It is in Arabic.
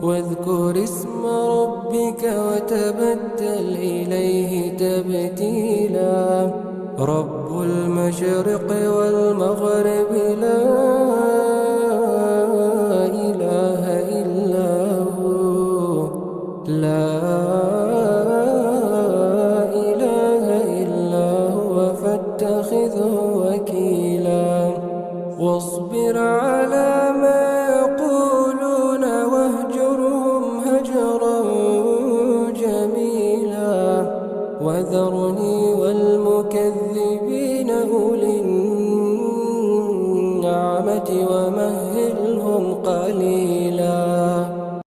واذكر اسم ربك وتبتل إليه تبتيلا رب المشرق والمغرب لا إله إلا هو لا إله إلا هو فاتخذه وكيلا واصبر على ما يقولون واهجرهم هجرا جميلا وذرني والمكذبين أولي النعمة